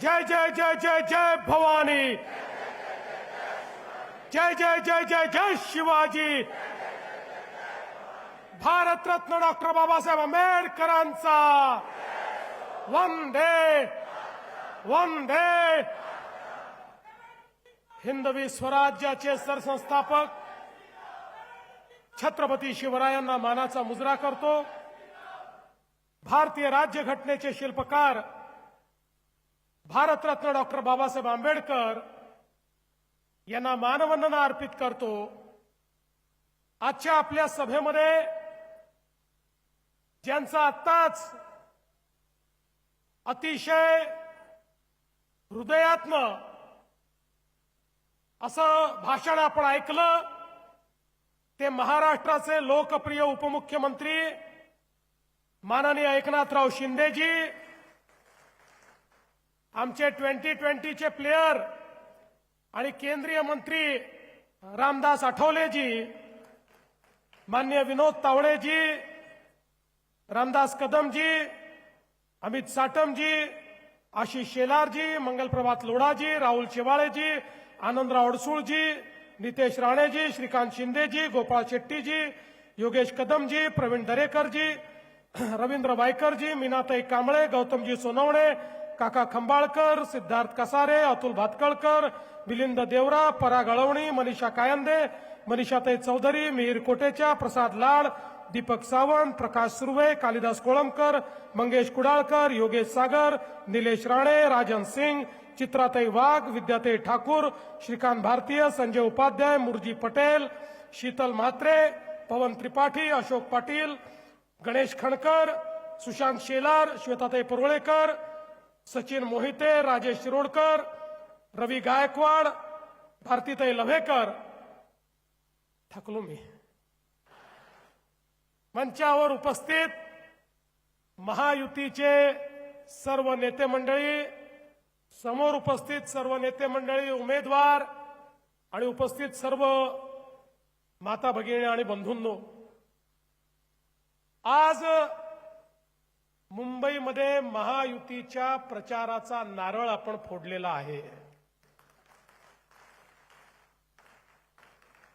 जय जय जय जय जय भवानी, जय जय जय जय जय Shivaji. Bharat Ratna doctor Babasaheb आंबेडकरांचा वंदे वंदे. हिंदवी स्वराज्याचे सरसंस्थापक छत्रपती शिवरायांना मानाचा मुजरा करतो. भारतीय राज्यघटनेचे शिल्पकार भारतरत्न डॉक्टर बाबासाहेब आंबेडकर यांना मानवंदना अर्पित करतो. आजच्या आपल्या सभेमध्ये ज्यांचा आत्ताच अतिशय हृदयातनं असं भाषण आपण ऐकलं ते महाराष्ट्राचे लोकप्रिय उपमुख्यमंत्री माननीय एकनाथराव शिंदेजी, आमचे 2020चे प्लेयर आणि केंद्रीय मंत्री रामदास आठवलेजी, माननीय विनोद तावडेजी, रामदास कदमजी, अमित साटमजी, आशिष शेलारजी, मंगलप्रभात लोढाजी, राहुल शेवाळेजी, आनंदराव अडसूळजी, नितेश राणेजी, श्रीकांत शिंदेजी, गोपाळ शेट्टीजी, योगेश कदमजी, प्रवीण दरेकरजी, रवींद्र वायकरजी, मीनाताई कांबळे, गौतमजी सोनवणे, काका खंबाळकर, सिद्धार्थ कसारे, अतुल भातकळकर, मिलिंद देवरा, पराग अळवणी, मनीषा कायंदे, मनीषाताई चौधरी, मिहीर कोटेचा, प्रसाद लाड, दीपक सावंत, प्रकाश सुर्वे, कालिदास कोळंबकर, मंगेश कुडाळकर, योगेश सागर, निलेश राणे, राजन सिंग, चित्राताई वाघ, विद्याताई ठाकूर, श्रीकांत भारतीय, संजय उपाध्याय, मुरजी पटेल, शीतल म्हात्रे, पवन त्रिपाठी, अशोक पाटील, गणेश खणकर, सुशांत शेलार, श्वेताताई परुळेकर, सचिन मोहिते, राजेश शिरोडकर, रवी गायकवाड, भारतीताई लव्हेकर. थकलो मी. मंचावर उपस्थित महायुतीचे सर्व नेते मंडळी, समोर उपस्थित सर्व नेते मंडळी, उमेदवार आणि उपस्थित सर्व माता भगिनी आणि बंधूंनो, आज मुंबईमध्ये महायुतीच्या प्रचाराचा नारळ आपण फोडलेला आहे.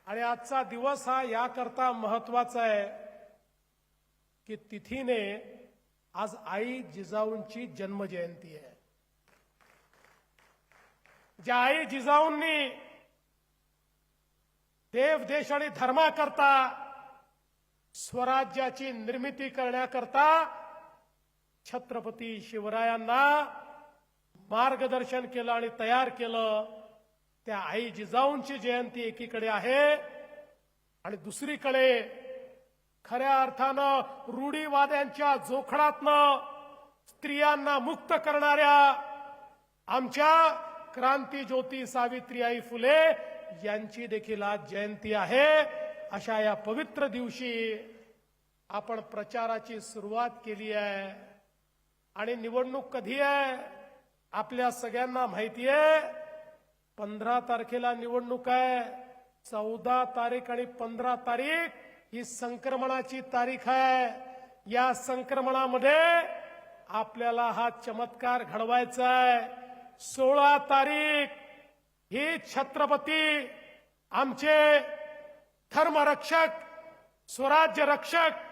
आणि आजचा दिवस हा याकरता महत्वाचा आहे की तिथीने आज आई जिजाऊंची जन्मजयंती आहे. ज्या आई जिजाऊंनी देव देश आणि धर्माकरता स्वराज्याची निर्मिती करण्याकरता छत्रपती शिवरायांना मार्गदर्शन केलं आणि तयार केलं, त्या आई जिजाऊंची जयंती एकीकडे आहे आणि दुसरीकडे खऱ्या अर्थानं रूढीवाद्यांच्या जोखडातनं स्त्रियांना मुक्त करणाऱ्या आमच्या क्रांतीज्योती सावित्रीबाई फुले यांची देखील आज जयंती आहे. अशा या पवित्र दिवशी आपण प्रचाराची सुरुवात केली आहे. आणि निवडणूक कधी आहे आपल्या सगळ्यांना माहिती आहे. 15 तारखेला निवडणूक आहे. 14 तारीख आणि 15 तारीख ही संक्रमणाची तारीख आहे. या संक्रमणामध्ये आपल्याला हा चमत्कार घडवायचा आहे. 16 तारीख ही छत्रपती आमचे धर्मरक्षक, स्वराज्य रक्षक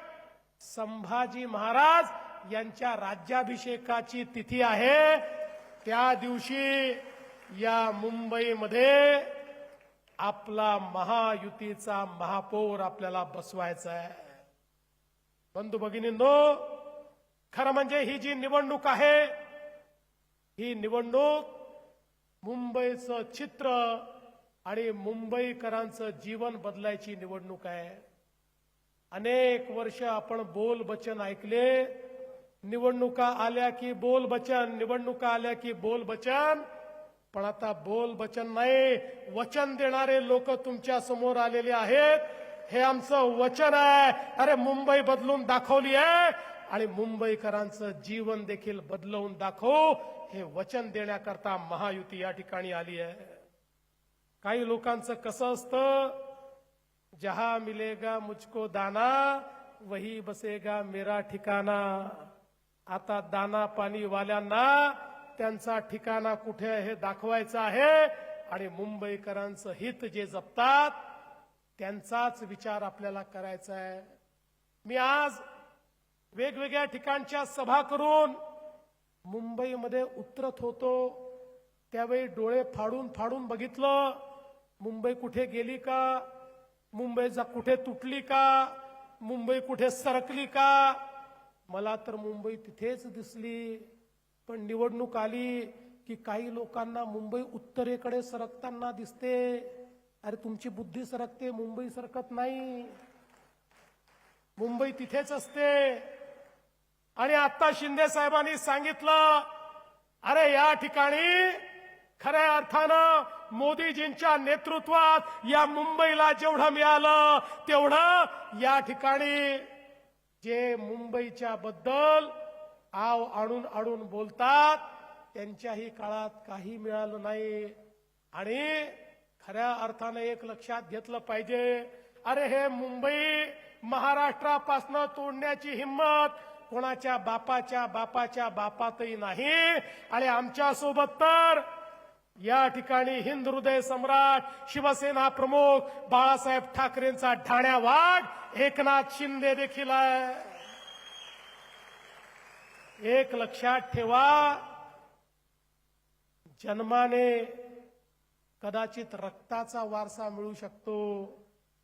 संभाजी महाराज यांच्या राज्याभिषेकाची तिथी आहे. त्या दिवशी या मुंबईमध्ये आपला महायुतीचा महापौर आपल्याला बसवायचा आहे. बंधू भगिनींनो, खरं म्हणजे ही जी निवडणूक आहे, ही निवडणूक मुंबईचं चित्र आणि मुंबईकरांचं जीवन बदलायची निवडणूक आहे. अनेक वर्ष आपण बोल बचन ऐकले. निवडणुका आल्या की बोल बचन, निवडणुका आल्या की बोल बचन. पण आता बोल बचन नाही, वचन देणारे लोक तुमच्या समोर आलेले आहेत. हे आमचं वचन आहे. अरे मुंबई बदलून दाखवली आहे आणि मुंबईकरांचं जीवन देखील बदलवून दाखवू, हे वचन देण्याकरता महायुती या ठिकाणी आली आहे. काही लोकांचं कसं असतं, जहां मिलेगा मुझको दाना वही बसेगा मेरा ठिकाना. आता दाना पाणी वाल्यांना त्यांचा ठिकाणा कुठे आहे हे दाखवायचं आहे आणि मुंबईकरांचं हित जे जपतात त्यांचाच विचार आपल्याला करायचा आहे. मी आज वेगवेगळ्या ठिकाणच्या सभा करून मुंबईमध्ये उतरत होतो त्यावेळी डोळे फाडून फाडून बघितलं, मुंबई कुठे गेली का, मुंबई कुठे तुटली का, मुंबई कुठे सरकली का. मला तर मुंबई तिथेच दिसली. पण निवडणूक आली की काही लोकांना मुंबई उत्तरेकडे सरकताना दिसते. अरे तुमची बुद्धी सरकते, मुंबई सरकत नाही. मुंबई तिथेच असते. आणि आता शिंदे साहेबांनी सांगितलं, अरे या ठिकाणी खऱ्या अर्थानं मोदीजींच्या नेतृत्वात या मुंबईला जेवढं मिळालं तेवढं या ठिकाणी जे मुंबईच्या बद्दल आव आणून आणून बोलतात त्यांच्याही काळात काही मिळालं नाही. आणि खऱ्या अर्थानं एक लक्षात घेतलं पाहिजे, अरे हे मुंबई महाराष्ट्रापासून तोडण्याची हिम्मत कोणाच्या बापाच्या बापातही नाही. आणि आमच्या सोबत तर या ठिकाणी हिंद हृदय सम्राट शिवसेना प्रमुख बाळासाहेब ठाकरेंचा ठाण्या वाघ एकनाथ शिंदे देखील आहे. एक लक्षात ठेवा, जन्माने कदाचित रक्ताचा वारसा मिळू शकतो,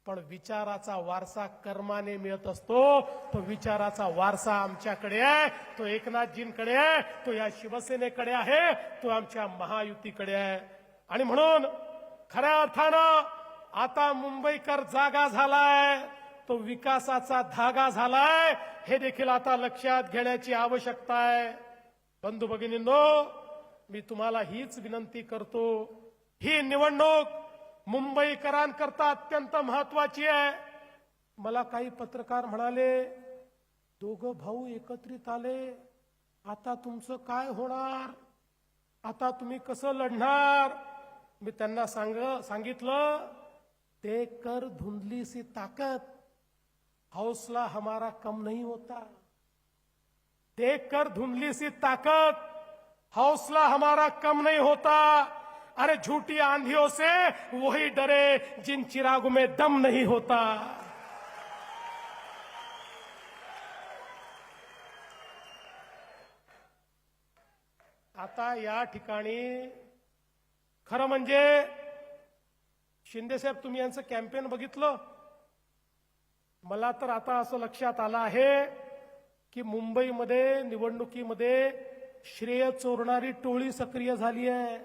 पण विचाराचा वारसा कर्माने मिळत असतो. तो विचाराचा वारसा आमच्याकडे आहे, तो एकनाथजींकडे आहे, तो या शिवसेनेकडे आहे, तो आमच्या महायुतीकडे आहे. आणि म्हणून खऱ्या अर्थानं आता मुंबईकर जागा झालाय, तो विकासाचा धागा झालाय, हे देखील आता लक्षात घेण्याची आवश्यकता आहे. बंधू भगिनींनो, मी तुम्हाला हीच विनंती करतो, ही निवडणूक मुंबईकरांकरता अत्यंत महत्वाची आहे. मला काही पत्रकार म्हणाले, दोघं भाऊ एकत्रित आले, आता तुमचं काय होणार, आता तुम्ही कसं लढणार. मी त्यांना सांगितलं, देख कर धुंधली सी ताकत हौसला हमारा कम नहीं होता. देख कर धुंधली सी ताकत हौसला हमारा कम नहीं होता. अरे झूठी आंधियों से वही डरे जिन चिरागों में दम नहीं होता. आता या ठिकाणी खरं म्हणजे शिंदेसाहेब, तुम्ही यांचं कॅम्पेन बघितलं, मला तर आता असं लक्षात आलं आहे की मुंबईमध्ये निवडणुकीमध्ये श्रेय चोरणारी टोळी सक्रिय झाली आहे.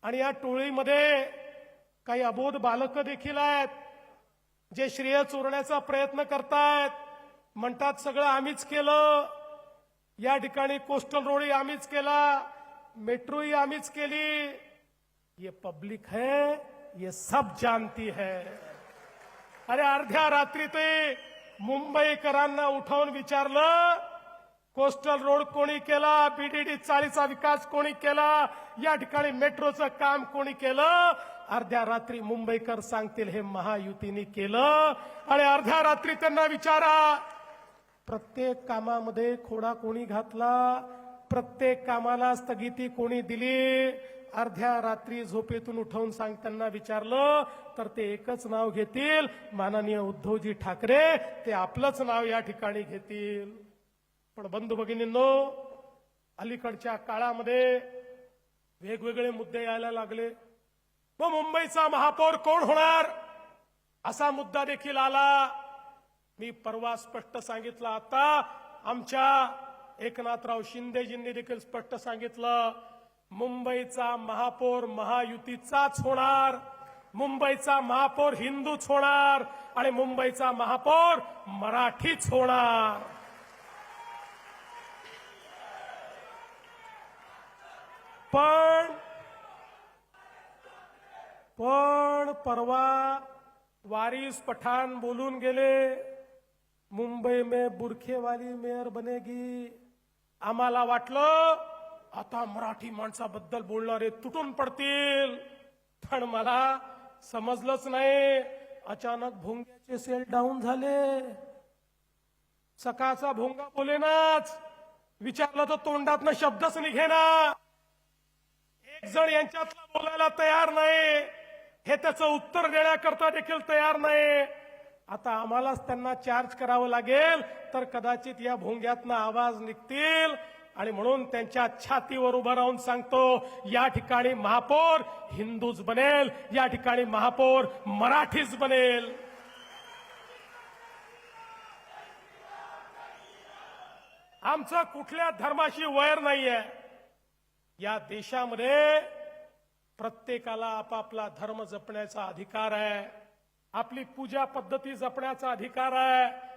आणि या टोळीमध्ये काही अबोध बालकं देखील आहेत जे श्रेय चोरण्याचा प्रयत्न करतायत. म्हणतात सगळं आम्हीच केलं, या ठिकाणी कोस्टल रोडही आम्हीच केला, मेट्रोही आम्हीच केली. ये पब्लिक है, ये सब जानती है. अरे अर्ध्या रात्री ते मुंबईकरांना उठवून विचारलं, कोस्टल रोड कोणी केला, बीडीडी 40चा विकास कोणी केला, या ठिकाणी मेट्रोचं काम कोणी केलं. अर्ध्या रात्री मुंबईकर सांगतील हे महायुतीने केलं. आणि अर्ध्या रात्री त्यांना विचारा, प्रत्येक कामामध्ये खोडा कोणी घातला, प्रत्येक कामाला स्थगिती कोणी दिली. अर्ध्या रात्री झोपेतून उठवून सांगताना विचारलं तर ते एकच नाव घेतील, माननीय उद्धवजी ठाकरे. ते आपलंच नाव या ठिकाणी घेतील. पण बंधू भगिनींनो, अलीकडच्या काळामध्ये वेगवेगळे मुद्दे यायला लागले. मग मुंबईचा महापौर कोण होणार असा मुद्दा देखील आला. मी परवा स्पष्ट सांगितलं, आता आमच्या एकनाथराव शिंदेजींनी देखील स्पष्ट सांगितलं, मुंबईचा महापौर महायुतीचाच होणार, मुंबईचा महापौर हिंदूच होणार आणि मुंबईचा महापौर मराठीच होणार. पण परवा वारिस पठाण बोलून गेले, मुंबई में बुरखे वाली मेयर बनेगी. आम्हाला वाटलं आता मराठी माणसाबद्दल बोलणारे तुटून पडतील, पण मला समजलंच नाही. अचानक भोंग्याचे सेल डाऊन झाले. सकाळचा भोंगा बोलेनाच, विचारलं तर तोंडातनं शब्दच निघेना. एक जण यांच्यातला बोलायला तयार नाही, हे त्याचं उत्तर देण्याकरता देखील तयार नाही. आता आम्हालाच त्यांना चार्ज करावं लागेल, तर कदाचित या भोंग्यातनं आवाज निघतील. आणि म्हणून त्यांच्या छातीवर उभं राहून सांगतो, या ठिकाणी महापौर हिंदूच बनेल, या ठिकाणी महापौर मराठीच बनेल. आमचं कुठल्या धर्माशी वैर नाहीये. या देशामध्ये प्रत्येकाला आपापला धर्म जपण्याचा अधिकार आहे, आपली पूजा पद्धती जपण्याचा अधिकार आहे.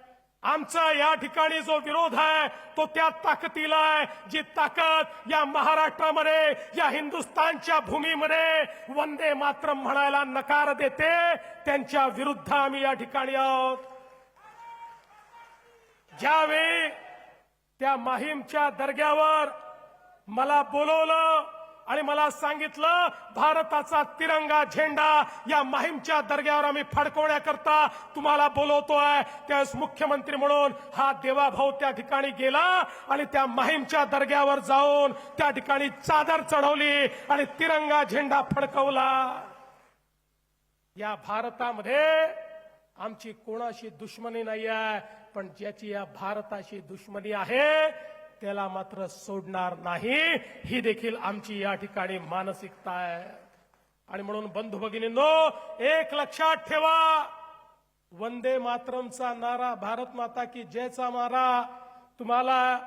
आमचा या ठिकाणी जो विरोध आहे तो त्या ताकदीला आहे, जी ताकद या महाराष्ट्रामध्ये, या हिंदुस्थानच्या भूमीमध्ये वंदे मातरम म्हणायला नकार देते, त्यांच्या विरुद्ध आम्ही या ठिकाणी आहोत. ज्यावेळी त्या माहीमच्या दर्ग्यावर मला बोलवलं आणि मला सांगितलं भारताचा तिरंगा झेंडा या माहीमच्या दर्ग्यावर आम्ही फडकवण्याकरता तुम्हाला बोलवतोय, त्यावेळेस मुख्यमंत्री म्हणून हा देवाभाऊ त्या ठिकाणी गेला आणि त्या माहीमच्या दर्ग्यावर जाऊन त्या ठिकाणी चादर चढवली आणि तिरंगा झेंडा फडकवला. या भारतामध्ये आमची कोणाशी दुश्मनी नाही आहे, पण ज्याची या भारताशी दुश्मनी आहे त्याला मात्र सोडणार नाही, ही देखील आमची या ठिकाणी मानसिकता आहे. आणि म्हणून बंधू भगिनींनो, एक लक्षात ठेवा, वंदे मातरमचा नारा, भारत माता की जयचा नारा तुम्हाला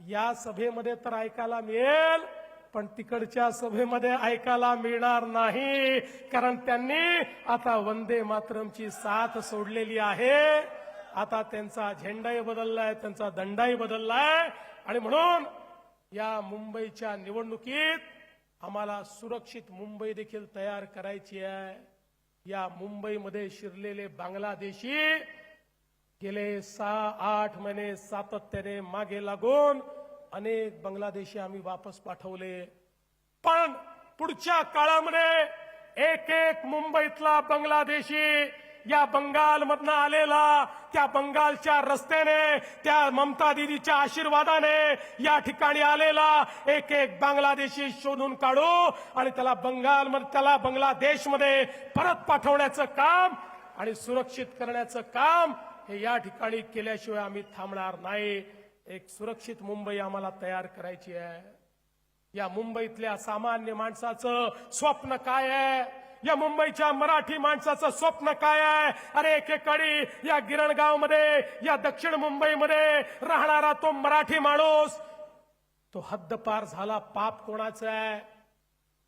या सभेमध्ये तर ऐकायला मिळेल, पण तिकडच्या सभेमध्ये ऐकायला मिळणार नाही. कारण त्यांनी आता वंदे मातरमची साथ सोडलेली आहे. आता त्यांचा झेंडाही बदललाय, त्यांचा दंडाही बदललाय. आणि म्हणून या मुंबईच्या निवडणुकीत आम्हाला सुरक्षित मुंबई देखील तयार करायची आहे. या मुंबईमध्ये शिरलेले बांगलादेशी गेले 6-8 महिने सातत्याने मागे लागून अनेक बांगलादेशी आम्ही वापस पाठवले. पण पुढच्या काळामध्ये एक एक मुंबईतला बांगलादेशी या बंगालमधनं आलेला, त्या बंगालच्या रस्त्याने, त्या ममता दीदीच्या आशीर्वादाने या ठिकाणी आलेला एक एक बांगलादेशी शोधून काढू आणि त्याला बांगलादेशमध्ये परत पाठवण्याचं काम आणि सुरक्षित करण्याचं काम हे या ठिकाणी केल्याशिवाय आम्ही थांबणार नाही. एक सुरक्षित मुंबई आम्हाला तयार करायची आहे. या मुंबईतल्या सामान्य माणसाचं स्वप्न काय आहे? या मुंबईच्या मराठी माणसाचं स्वप्न काय आहे? अरे एकेकाळी या गिरणगावमध्ये, या दक्षिण मुंबईमध्ये राहणारा तो मराठी माणूस, तो हद्दपार झाला, पाप कोणाचा आहे?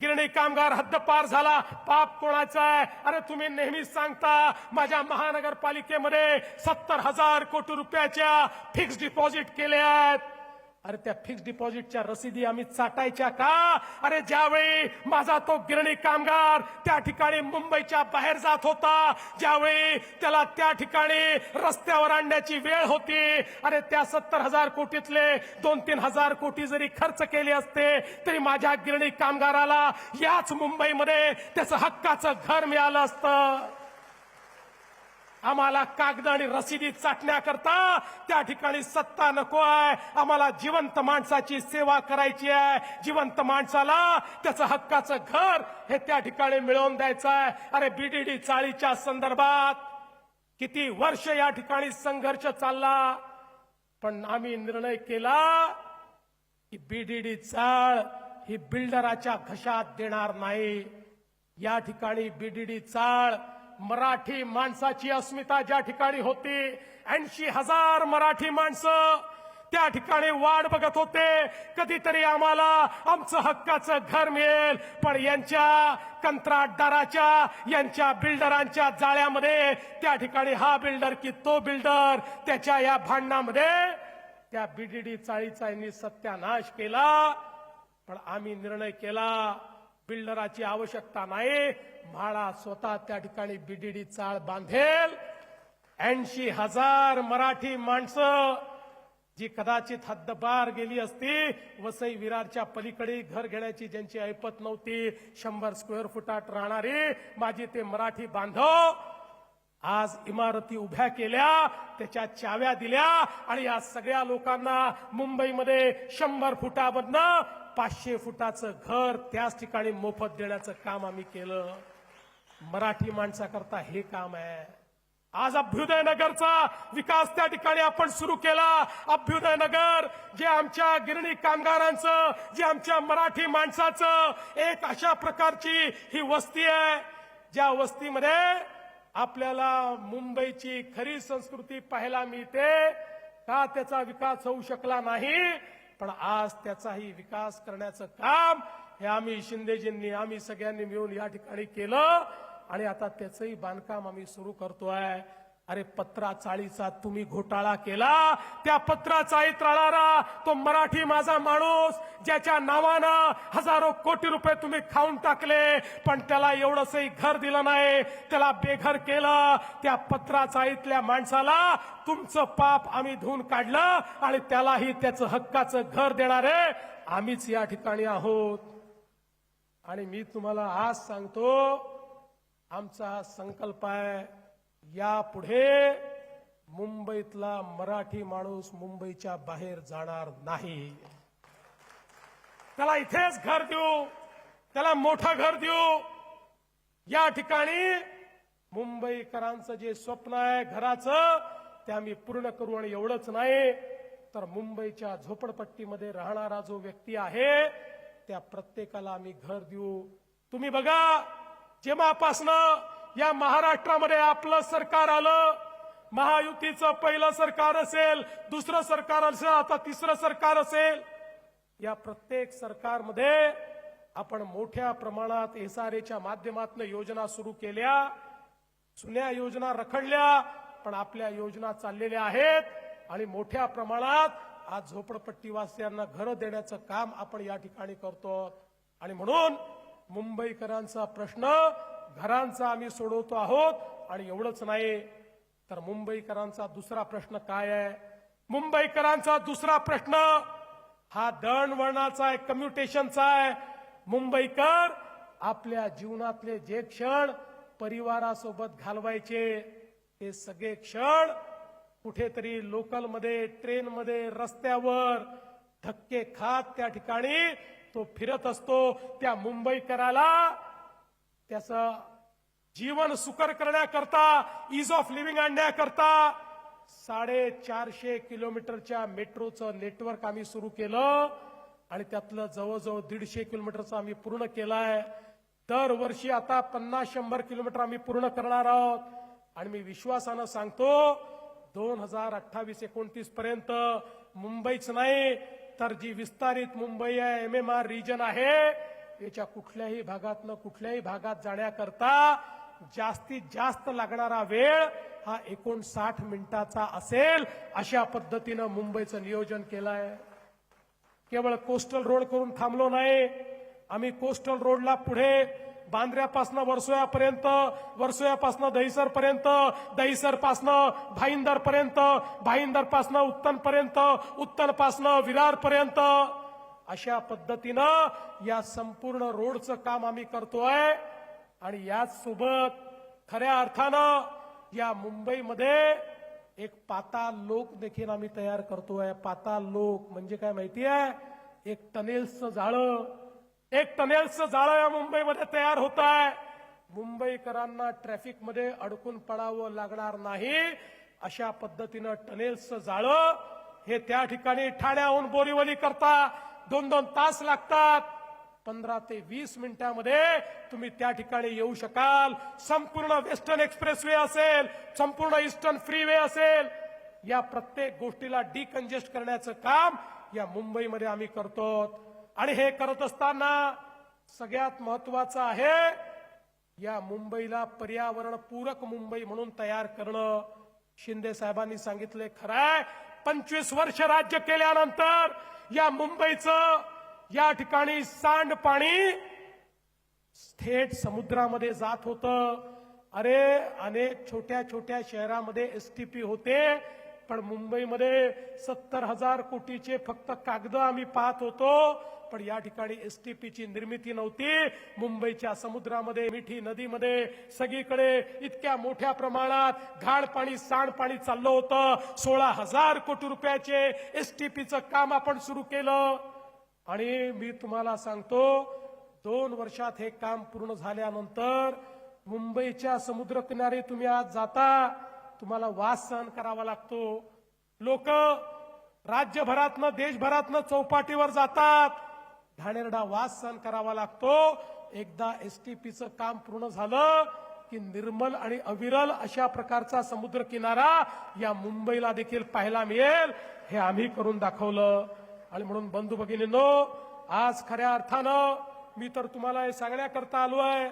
गिरणी कामगार हद्दपार झाला, पाप कोणाचा आहे? अरे तुम्ही नेहमीच सांगता माझ्या महानगरपालिकेमध्ये 70,000 कोटी रुपयाच्या फिक्स डिपॉझिट केले आहेत. अरे त्या फिक्स डिपॉझिटच्या रसीदी आम्ही चाटायच्या का? अरे ज्यावेळी माझा तो गिरणी कामगार त्या ठिकाणी मुंबईच्या बाहेर जात होता, ज्यावेळी त्याला त्या ठिकाणी रस्त्यावर आणण्याची वेळ होती, अरे त्या 70,000 कोटीतले 2-3 हजार कोटी जरी खर्च केले असते तरी माझ्या गिरणी कामगाराला याच मुंबईमध्ये त्याचं हक्काचं घर मिळालं असतं. आम्हाला कागद आणि रसीदी चाटण्याकरता त्या ठिकाणी सत्ता नको आहे. आम्हाला जिवंत माणसाची सेवा करायची आहे. जिवंत माणसाला त्याचं हक्काचं घर हे त्या ठिकाणी मिळवून द्यायचं आहे. अरे बीडीडी चाळीच्या संदर्भात किती वर्ष या ठिकाणी संघर्ष चालला, पण आम्ही निर्णय केला की बीडीडी चाळ ही बिल्डराच्या घशात देणार नाही. या ठिकाणी बीडीडी चाळ मराठी माणसाची अस्मिता ज्या ठिकाणी होती, 80,000 मराठी माणसं त्या ठिकाणी वाट बघत होते, कधीतरी आम्हाला आमचं हक्काचं घर मिळेल. पण यांच्या कंत्राटदाराच्या, यांच्या बिल्डरांच्या जाळ्यामध्ये त्या ठिकाणी हा बिल्डर की तो बिल्डर, त्याच्या या भांडणामध्ये त्या बीडीडी चाळीचा यांनी सत्यानाश केला. पण आम्ही निर्णय केला, बिल्डराची आवश्यकता नाही, म्हाडा स्वतः त्या ठिकाणी बीडीडी चाळ बांधेल. 80,000 मराठी माणसं जी कदाचित हद्दपार गेली असती, वसई विरारच्या पलीकडे घर घेण्याची ज्यांची ऐपत नव्हती, 100 स्क्वेअर फुटात राहणारी माझी ते मराठी बांधव आज इमारती उभ्या केल्या, त्याच्या चाव्या दिल्या आणि या सगळ्या लोकांना मुंबईमध्ये 100 फुटामधनं 500 फुटाचं घर त्याच ठिकाणी मोफत देण्याचं काम आम्ही केलं. मराठी माणसाकरता हे काम आहे. आज अभ्युदय नगरचा विकास त्या ठिकाणी आपण सुरू केला. अभ्युदय नगर जे आमच्या गिरणी कामगारांचं, जे आमच्या मराठी माणसाचं एक अशा प्रकारची ही वस्ती आहे, ज्या वस्तीमध्ये आपल्याला मुंबईची खरी संस्कृती पाहायला मिळते. का त्याचा विकास होऊ शकला नाही, पण आज त्याचाही विकास करण्याचं काम हे आम्ही शिंदेजींनी, आम्ही सगळ्यांनी मिळून या ठिकाणी केलं आणि आता त्याचंही बांधकाम आम्ही सुरू करतोय. अरे पत्रा चाळीचा तुम्ही घोटाळा केला, त्या पत्रा चाळीत राहणारा तो मराठी माझा माणूस ज्याच्या नावानं हजारो कोटी रुपये तुम्ही खाऊन टाकले, पण त्याला एवढंसही घर दिलं नाही, त्याला बेघर केलं. त्या पत्रा चाळीतल्या माणसाला तुमचं पाप आम्ही धुवून काढलं आणि त्यालाही त्याचं हक्काचं घर देणारे आम्हीच या ठिकाणी आहोत. आणि मी तुम्हाला आज सांगतो, आमचा हा संकल्प आहे, यापुढे मुंबईतला मराठी माणूस मुंबईच्या बाहेर जाणार नाही. त्याला इथेच घर देऊ, त्याला मोठं घर देऊ. या ठिकाणी मुंबईकरांचं जे स्वप्न आहे घराचं ते आम्ही पूर्ण करू. आणि एवढंच नाही तर मुंबईच्या झोपडपट्टीमध्ये राहणारा जो व्यक्ती आहे त्या प्रत्येकाला आम्ही घर देऊ. तुम्ही बघा, जेव्हापासनं या महाराष्ट्रामध्ये आपलं सरकार आलं, महायुतीचं पहिलं सरकार असेल, दुसरं सरकार असेल, आता तिसरं सरकार असेल, या प्रत्येक सरकारमध्ये आपण मोठ्या प्रमाणात एसआरएच्या माध्यमातून योजना सुरू केल्या. जुन्या योजना रखडल्या, पण आपल्या योजना चाललेल्या आहेत आणि मोठ्या प्रमाणात आज झोपडपट्टीवासियांना घरं देण्याचं काम आपण या ठिकाणी करतो. आणि म्हणून मुंबईकरांचा प्रश्न घरांचा आम्ही सोडवतो आहोत. आणि एवढंच नाही तर मुंबईकरांचा दुसरा प्रश्न काय आहे? मुंबईकरांचा दुसरा प्रश्न हा दळणवळणाचा आहे, कम्युटेशनचा आहे. मुंबईकर आपल्या जीवनातले जे क्षण परिवारासोबत घालवायचे ते सगळे क्षण कुठेतरी लोकलमध्ये, ट्रेनमध्ये, रस्त्यावर धक्के खात त्या ठिकाणी तो फिरत असतो. त्या मुंबईकराला त्याचं जीवन सुकर करण्याकरता, इज ऑफ लिव्हिंग आणण्याकरता 450 किलोमीटरच्या मेट्रोचं नेटवर्क आम्ही सुरू केलं आणि त्यातलं जवळजवळ 150 किलोमीटरचं आम्ही पूर्ण केलंय. दरवर्षी आता 50-100 किलोमीटर आम्ही पूर्ण करणार आहोत. आणि मी विश्वासानं सांगतो 2028-29 पर्यंत मुंबईच नाही तर जी विस्तारित मुंबई आहे, MMR रिजन आहे, याच्या कुठल्याही भागातनं कुठल्याही भागात जाण्याकरता जास्तीत जास्त लागणारा वेळ हा 59 मिनिटाचा असेल. अशा पद्धतीनं मुंबईचं नियोजन केलंय. केवळ कोस्टल रोड करून थांबलो नाही, आम्ही कोस्टल रोडला पुढे बांद्र्यापासून वर्सोयापर्यंत, वर्सोयापासून दहिसरपर्यंत, दहिसरपासून भाईंदरपर्यंत, भाईंदरपासून उत्तनपर्यंत, उत्तनपासून विरारपर्यंत अशा पद्धतीनं या संपूर्ण रोडचं काम आम्ही करतोय. आणि याच सोबत खऱ्या अर्थानं या मुंबईमध्ये एक पाताल लोक देखील आम्ही तयार करतोय. पाताल लोक म्हणजे काय माहितीये? एक टनेल्सचं जाळं, एक टनेल्सचं जाळं या मुंबईमध्ये तयार होत आहे. मुंबईकरांना ट्रॅफिकमध्ये अडकून पडावं लागणार नाही अशा पद्धतीनं टनेल्सचं जाळं हे त्या ठिकाणी ठाण्याहून बोरीवली करता 2-2 तास लागतात. 15 ते 20 मिनिटांमध्ये तुम्ही त्या ठिकाणी येऊ शकाल. संपूर्ण वेस्टर्न एक्सप्रेसवे असेल, संपूर्ण ईस्टर्न फ्रीवे असेल, या प्रत्येक गोष्टीला डिकंजेस्ट करण्याचं काम या मुंबईमध्ये आम्ही करतो. आणि हे करत असताना सगळ्यात महत्वाचं आहे या मुंबईला पर्यावरण पूरक मुंबई म्हणून तयार करणं. शिंदे साहेबांनी सांगितले खरंय, 25 वर्ष राज्य केल्यानंतर या मुंबईचं या ठिकाणी सांडपाणी थेट समुद्रामध्ये जात होतं. अरे अनेक छोट्या छोट्या शहरामध्ये STP होते, पण मुंबईमध्ये 70,000 कोटीचे फक्त कागद आम्ही पाहत होतो, पण या ठिकाणी एसटीपीची निर्मिती नव्हती. मुंबईच्या समुद्रामध्ये, मिठी नदीमध्ये सगळीकडे इतक्या मोठ्या प्रमाणात घाण पाणी, सांडपाणी चाललं होतं. 16,000 कोटी रुपयाचे एसटीपीचं काम आपण सुरू केलं. आणि मी तुम्हाला सांगतो, 2 वर्षात हे काम पूर्ण झाल्यानंतर मुंबईच्या समुद्रकिनारी तुम्ही आज जाता, तुम्हाला वास सहन करावा लागतो. लोक राज्यभरातनं, देशभरातनं चौपाटीवर जातात, घाणेरडा वास सहन करावा लागतो. एकदा एसटीपीचं काम पूर्ण झालं की निर्मल आणि अविरल अशा प्रकारचा समुद्र किनारा या मुंबईला देखील पाहायला मिळेल. हे आम्ही करून दाखवलं. आणि म्हणून बंधू भगिनींनो, आज खऱ्या अर्थानं मी तर तुम्हाला हे सांगण्याकरता आलो आहे.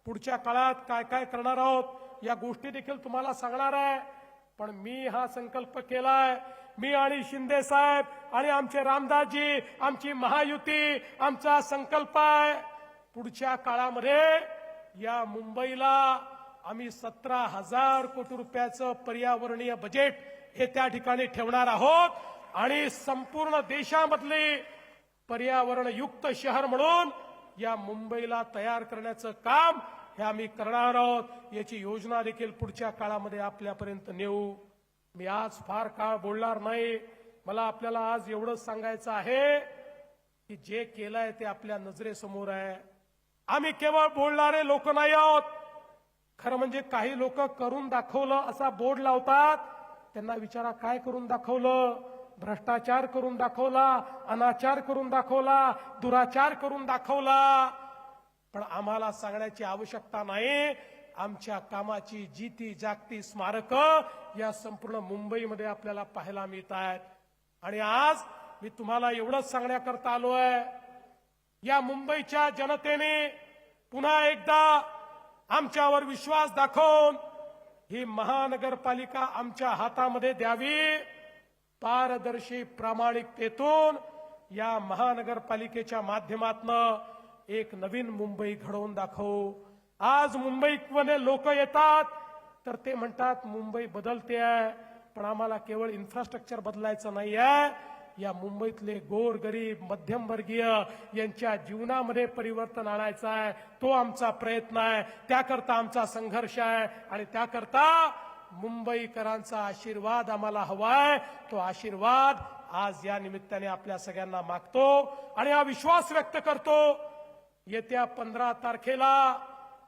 पुढच्या काळात काय काय करणार आहोत या गोष्टी देखील तुम्हाला सांगणार आहे. पण मी हा संकल्प केलाय, मी आणि शिंदे साहेब आणि आमचे रामदासजी, आमची महायुती, आमचा संकल्प आहे, पुढच्या काळामध्ये या मुंबईला आम्ही 17,000 कोटी रुपयाचं पर्यावरणीय बजेट हे त्या ठिकाणी ठेवणार आहोत. आणि संपूर्ण देशामधली पर्यावरणयुक्त शहर म्हणून या मुंबईला तयार करण्याचं काम हे आम्ही करणार आहोत. याची योजना देखील पुढच्या काळामध्ये आपल्यापर्यंत नेऊ. मी आज फार काळ बोलणार नाही. मला आपल्याला आज एवढंच सांगायचं आहे की जे केलंय ते आपल्या नजरेसमोर आहे. आम्ही केवळ बोलणारे लोक नाही आहोत. खरं म्हणजे काही लोक करून दाखवलं असा बोर्ड लावतात. त्यांना विचारा, काय करून दाखवलं? भ्रष्टाचार करून दाखवला, अनाचार करून दाखवला, दुराचार करून दाखवला. पण आम्हाला सांगण्याची आवश्यकता नाही. आमच्या कामाची जीती जागती स्मारकं या संपूर्ण मुंबईमध्ये आपल्याला पाहायला मिळत आहेत. आणि आज मी तुम्हाला एवढंच सांगण्याकरता आलो आहे, या मुंबईच्या जनतेने पुन्हा एकदा आमच्यावर विश्वास दाखवून ही महानगरपालिका आमच्या हातामध्ये द्यावी. पारदर्शी प्रामाणिकतेतून या महानगरपालिकेच्या माध्यमातून एक नवीन मुंबई घडवून दाखवू. आज मुंबईमध्ये लोक येतात तर ते म्हणतात मुंबई बदलते आहे, पण आम्हाला केवळ इन्फ्रास्ट्रक्चर बदलायचं नाही आहे. या मुंबईतले गोरगरीब, मध्यमवर्गीय यांच्या जीवनामध्ये परिवर्तन आणायचं आहे. तो आमचा प्रयत्न आहे, त्याकरता आमचा संघर्ष आहे. आणि त्याकरता मुंबईकरांचा आशीर्वाद आम्हाला हवाय. तो आशीर्वाद आज या निमित्ताने आपल्या सगळ्यांना मागतो आणि हा विश्वास व्यक्त करतो. येत्या 15 तारखेला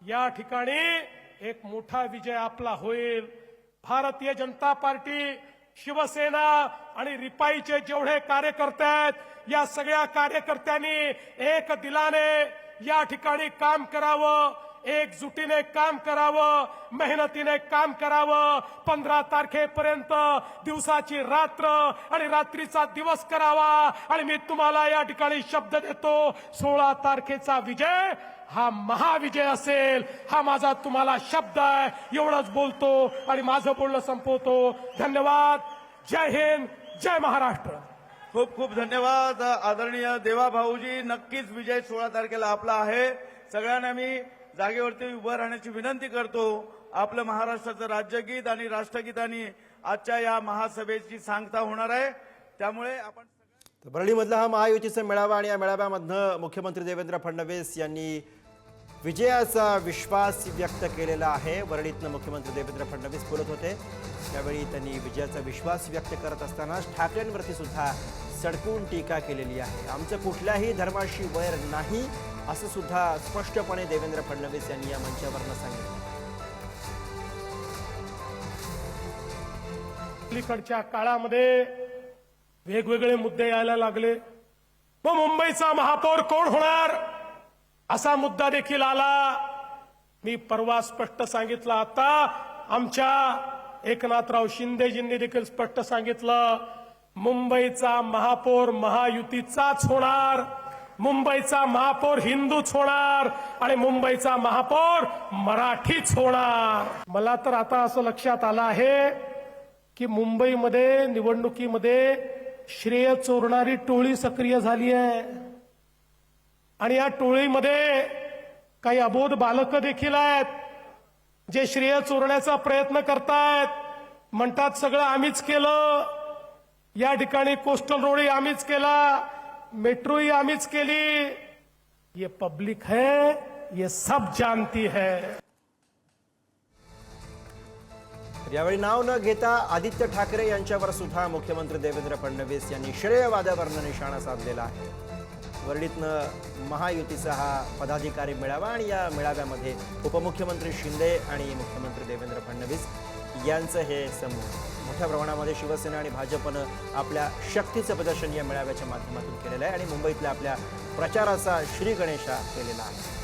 या ठिकाणी एक मोठा विजय आपला होईल. भारतीय जनता पार्टी, शिवसेना आणि रिपाईचे जेवढे कार्यकर्ते आहेत, या सगळ्या कार्यकर्त्यांनी एक दिलाने या ठिकाणी काम करावं, एकजुटीने काम करावं, मेहनतीने काम करावं. 15 तारखेपर्यंत दिवसाची रात्र आणि रात्रीचा दिवस करावा. आणि मी तुम्हाला या ठिकाणी शब्द देतो, 16 तारखेचा विजय हा महाविजय असेल. हा माझा तुम्हाला शब्द आहे. एवढंच बोलतो आणि माझं बोलणं संपवतो. धन्यवाद. जय हिंद, जय महाराष्ट्र. खूप खूप धन्यवाद आदरणीय देवा भाऊजी. नक्कीच विजय 16 तारखेला आपला आहे. सगळ्यांना मी जागेवरती उभं राहण्याची विनंती करतो. आपलं महाराष्ट्राचं राज्यगीत आणि राष्ट्रगीतांनी आजच्या या महासभेची सांगता होणार आहे. त्यामुळे आपण परळीमधला हा महायुतीचा मेळावा आणि या मेळाव्यामधनं मुख्यमंत्री देवेंद्र फडणवीस यांनी विजयाचा विश्वास व्यक्त केलेला आहे. वरळीतनं मुख्यमंत्री देवेंद्र फडणवीस बोलत होते. त्यावेळी त्यांनी विजयाचा विश्वास व्यक्त करत असताना ठाकरेंवरती सुद्धा सडकून टीका केलेली आहे. आमचं कुठल्याही धर्माशी वैर नाही असं सुद्धा स्पष्टपणे देवेंद्र फडणवीस यांनी या मंचावरनं सांगितलं. अलीकडच्या काळामध्ये वेगवेगळे मुद्दे यायला लागले. मग मुंबईचा महापौर कोण होणार असा मुद्दा देखील आला. मी परवा स्पष्ट सांगितलं. आता आमच्या एकनाथराव शिंदेजींनी देखील स्पष्ट सांगितलं, मुंबईचा महापौर महायुतीचाच होणार. मुंबईचा महापौर हिंदूच होणार आणि मुंबईचा महापौर मराठीच होणार. मला तर आता असं लक्षात आलं आहे की मुंबईमध्ये निवडणुकीमध्ये श्रेय चोरणारी टोळी सक्रिय झाली आहे. आणि या टोळीमध्ये काही अबोध बालकं देखील आहेत जे श्रेय चोरण्याचा प्रयत्न करतायत. म्हणतात सगळं आम्हीच केलं, या ठिकाणी कोस्टल रोडही आम्हीच केला, मेट्रोही आम्हीच केली. ये पब्लिक है, ये सब जानती है. यावेळी नाव न घेता आदित्य ठाकरे यांच्यावर सुद्धा मुख्यमंत्री देवेंद्र फडणवीस यांनी श्रेयवादावरनं निशाणा साधलेला आहे. वरळीतनं महायुतीचा हा पदाधिकारी मेळावा आणि या मेळाव्यामध्ये उपमुख्यमंत्री शिंदे आणि मुख्यमंत्री देवेंद्र फडणवीस यांचं हे समूह मोठ्या प्रमाणामध्ये शिवसेना आणि भाजपनं आपल्या शक्तीचं प्रदर्शन या मेळाव्याच्या माध्यमातून केलेलं आहे आणि मुंबईतल्या आपल्या प्रचाराचा श्रीगणेशा केलेला आहे.